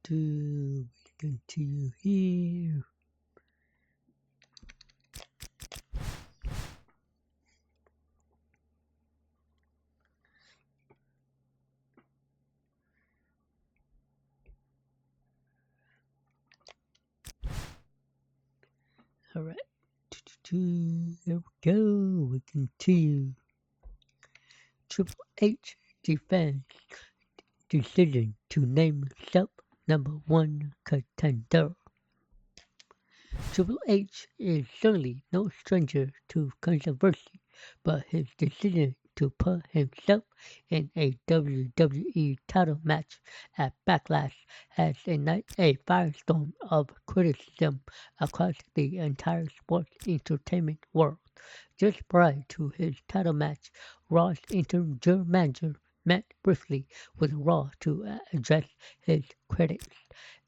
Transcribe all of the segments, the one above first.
We continue here. Alright. There we go. We continue. Triple H defends decision to name himself #1 contender. Triple H is certainly no stranger to controversy, but his decision to put himself in a WWE title match at Backlash has ignited a firestorm of criticism across the entire sports entertainment world. Just prior to his title match, Raw's interim general manager met briefly with Raw to address his critics.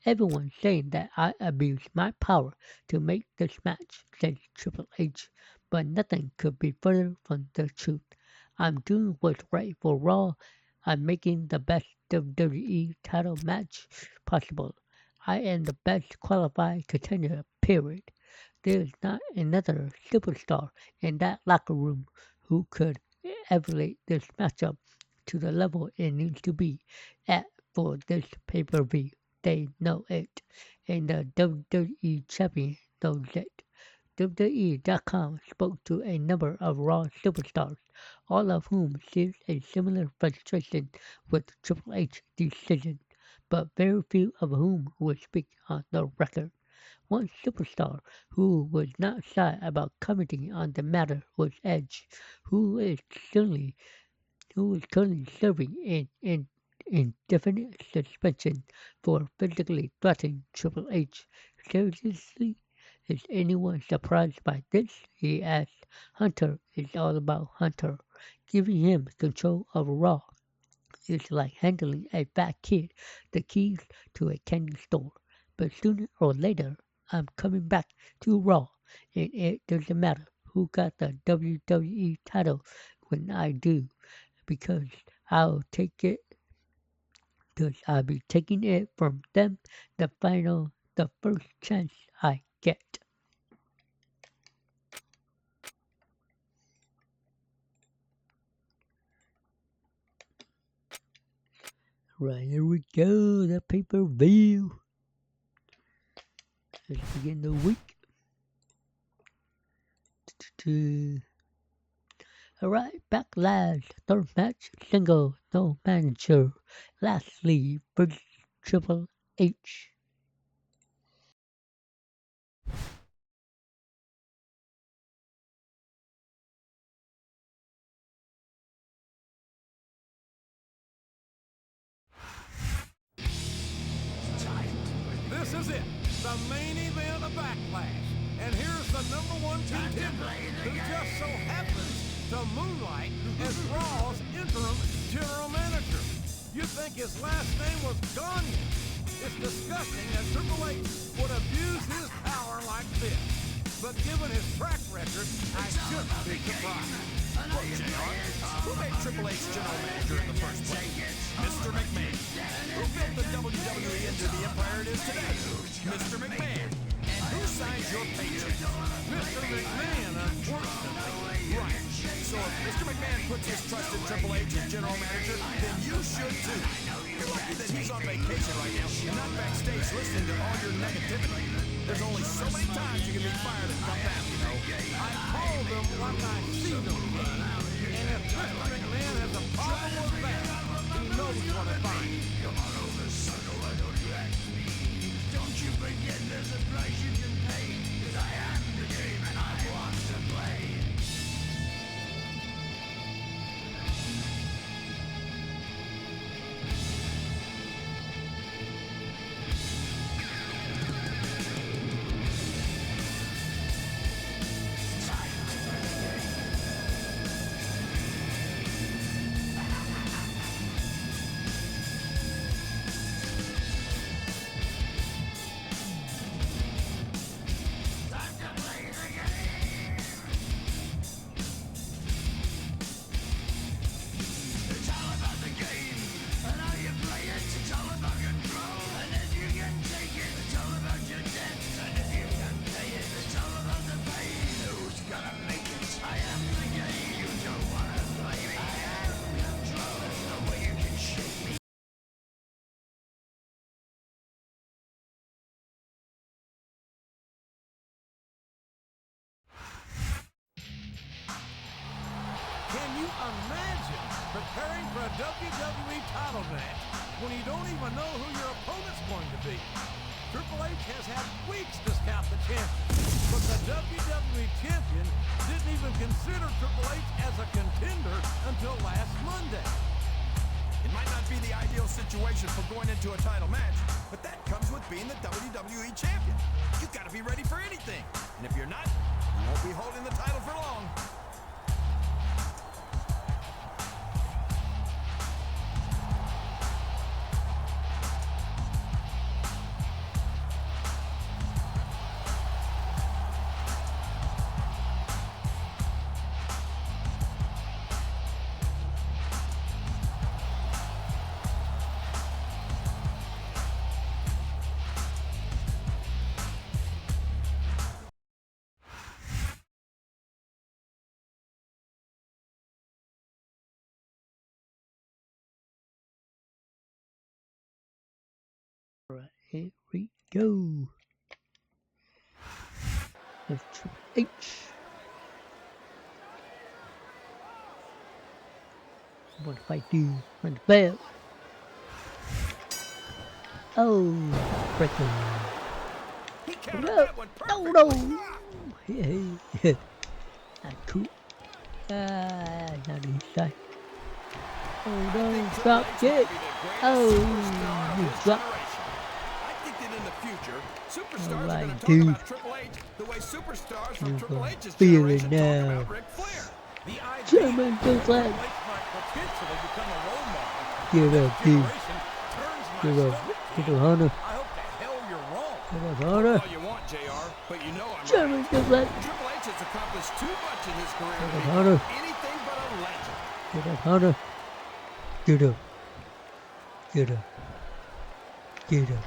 Everyone's saying that I abused my power to make this match, said Triple H, but nothing could be further from the truth. I'm doing what's right for Raw. I'm making the best WWE title match possible. I am the best qualified contender, period. There's not another superstar in that locker room who could elevate this matchup to the level it needs to be at for this pay-per-view. They know it, and the WWE champion knows it. WWE.com spoke to a number of Raw superstars, all of whom shared a similar frustration with Triple H's decision, but very few of whom would speak on the record. One superstar who was not shy about commenting on the matter was Edge, who is currently serving in indefinite suspension for physically threatening Triple H. Seriously? Is anyone surprised by this? He asked. Hunter is all about Hunter. Giving him control of Raw is like handing a fat kid the keys to a candy store. But sooner or later, I'm coming back to Raw, and it doesn't matter who got the WWE title when I do, because I'll take it, because I'll be taking it from them the first chance I get. Right, here we go, the pay-per-view. Let's begin the week. Alright, Backlash, third match, single, no manager, Lashley vs. Triple H. This is it, the main event of Backlash. And here's the #1 contender, who just so happens to moonlight as Raw's interim general manager. You'd think his last name was Gagne. It's disgusting that Triple H would abuse his power like this. But given his track record, I shouldn't be surprised. Look, JR, who made Triple H general manager in the first place? Mr. McMahon. Who built the WWE into the empire it is today? Mr. McMahon. And who signed your paycheck? Mr. McMahon, unfortunately. Right. So if Mr. McMahon puts his trust in Triple H as general manager, then you should too. You're lucky that he's on vacation right now, not backstage listening to all your negativity. There's only so many times you can be fired and come back, you know. I call them like I see them. And if Mr. McMahon has a problem with that, he knows what to find. Come on over, son, why don't you ask me? Don't you forget there's a price you can pay, 'cause I am the game and I want to play. preparing for a WWE title match when you don't even know who your opponent's going to be. Triple H has had weeks to scout the champion, but the WWE champion didn't even consider Triple H as a contender until last Monday. It might not be the ideal situation for going into a title match, but that comes with being the WWE champion. You've got to be ready for anything. And if you're not, you won't be holding the title for long. Alright, here we go. With Triple H. What if I do on the bell? Oh, freaking. He countered No, that one no, perfectly. no. Yeah, not cool. Not inside. Oh no, stop it. Oh, you drop. I think that in the future, superstars are Alright, going to talk dude. about Triple H the way superstars from You Triple can H's feel it generation now. talk about Ric Flair. The idea German that goes Triple like, H might potentially become a role model get for up, this dude. generation turns my Get up, stomach. get up, Hunter. I hope the hell you're wrong. Get up, Hunter. All you want, JR, but you know I'm German right. goes like, Triple H has accomplished too much in his career to Get be up, Hunter. anything but a legend. Get up, Hunter. Get up. Get up. Get up.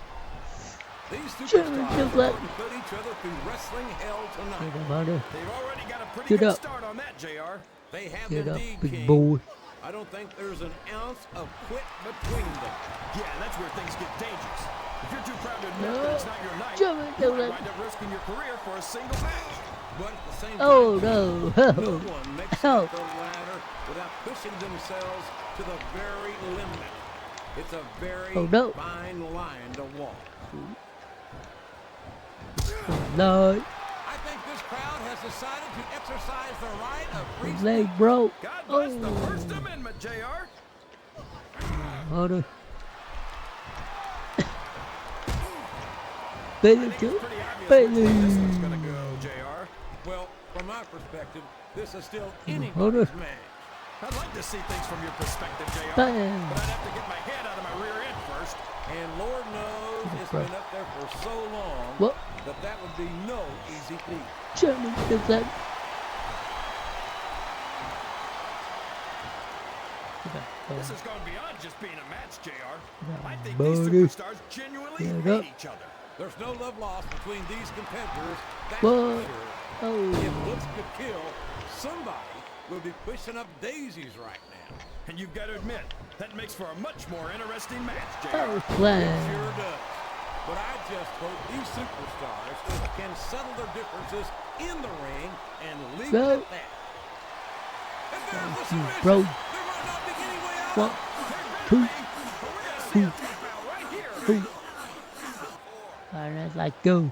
These German superstars goes are like, going to put each other through wrestling hell get tonight. up, Hunter. They've already got a pretty Get good up. start on that, JR. They have Get up, indeed, big King. boy. I don't think there's an ounce of quit between them. Yeah, that's where things get dangerous. If you're too proud to admit No. that it's not your night, German you goes might like, wind up risking your career for a single match. But at the same oh time, no. no one makes Oh. it the ladder without pushing themselves to the very limit. It's a very Oh, no. fine line to walk. Lord. I think this crowd has decided to exercise the right of free His speech. leg broke. God bless the Oh. First Amendment, JR. Hunter. I Bailey, think too. it's pretty obvious which way this Bailey. one's going to go, JR. Well, from my perspective, this is still Hunter. anybody's match. I'd like to see things from your perspective, JR. Bam. But I'd have to get my head out of my rear end first. And Lord knows it's bro. been up there for so long What? that would be no easy feat. German goes like, This has gone beyond just being a match, JR. I think buddy. these superstars genuinely Get up. hate each other. There's no love lost between these competitors, that's What? for sure. Oh. If looks could kill, somebody will be pushing up daisies right now. And you've got to admit, that makes for a much more interesting match, JR. Oh, It flag. sure does. But I just hope these superstars can settle their differences in the ring and leave Go. it at that. If there's a You submission, broke. there might not be any way out. One, two, two, three. Alright, that's like go.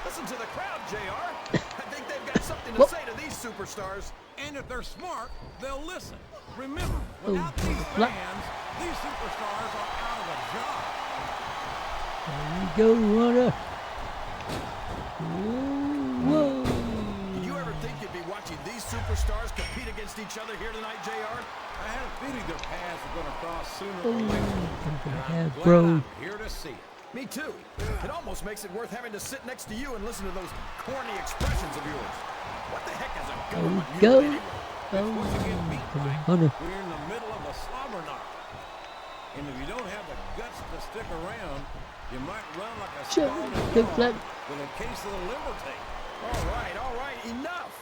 Listen to the crowd, JR. I think they've got something to Whoop. say to these superstars. And if they're smart, they'll listen. Remember, Oh, without these flap. fans, these superstars are out of a job. There you go, Hunter. Whoa. Did you ever think you'd be watching these superstars compete against each other here tonight, JR? I had a feeling their paths were going to cross sooner Oh, or later. I'm gonna And I'm have glad bro. I'm here to see it. Me too. It almost makes it worth having to sit next to you and listen to those corny expressions of yours. What the heck is a There going you on go. anyway? Oh, Once you get beat come on, right, Hunter. we're in the middle of a slobber knock. And if you don't have the guts to stick around, you might run like a Sure, scalded good dog luck. with a case of the liver tape. All right, enough.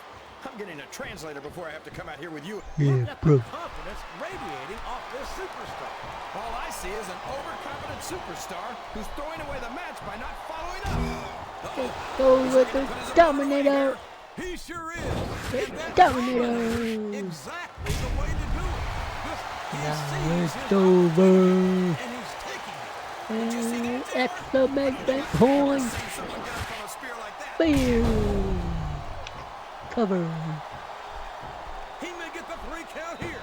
I'm getting a translator before I have to come out here with you. Yeah, Look at bro. the confidence radiating off this superstar. All I see is an overconfident superstar who's throwing away the match by not following up. Go with the Dominator. He sure is. And that's Dominator. exactly the way Now it's over. And he's taking it. And exclamation point. Someone get up on a spear like that. Bam. Cover. He may get the 3 count here.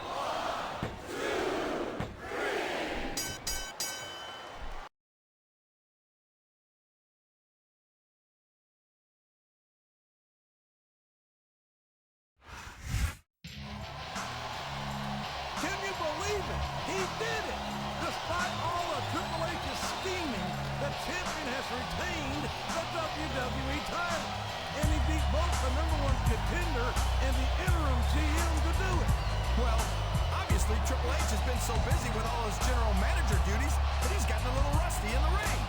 Can you believe it? He did it! Despite all of Triple H's scheming, the champion has retained the WWE title. And he beat both the #1 contender and the interim GM to do it. Well, obviously Triple H has been so busy with all his general manager duties that he's gotten a little rusty in the ring.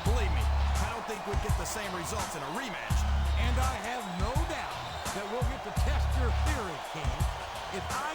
Believe me, I don't think we'd get the same results in a rematch. And I have no doubt that we'll get to test your theory, King. If I